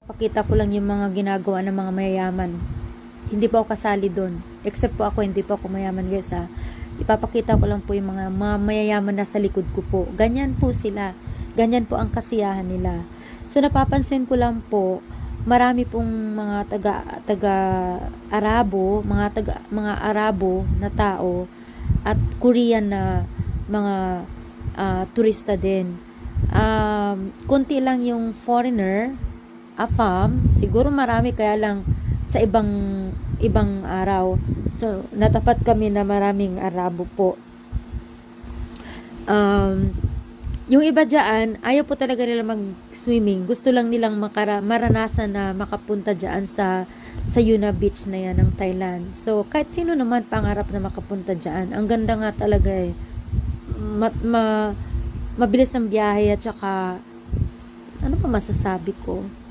Pakita ko lang yung mga ginagawa ng mga mayayaman. Hindi po ako kasali doon. Except po ako, hindi po ako mayaman guys ha. Ipapakita ko lang po yung mga mayayaman na sa likod ko po. Ganyan po sila. Ganyan po ang kasiyahan nila. So napapansin ko lang po, marami pong mga taga Arabo, mga Arabo na tao at Korean na mga turista din. Konti lang yung foreigner, AFAM, siguro marami kaya lang sa ibang araw. So natapat kami na maraming Arabo po. Yung iba dyan, ayaw po talaga nila mag-swimming. Gusto lang nilang maranasan na makapunta dyan sa Yuna Beach na yan ng Thailand. So, kahit sino naman pangarap na makapunta dyan. Ang ganda nga talaga eh. Mabilis ang biyahe at saka, ano pa masasabi ko?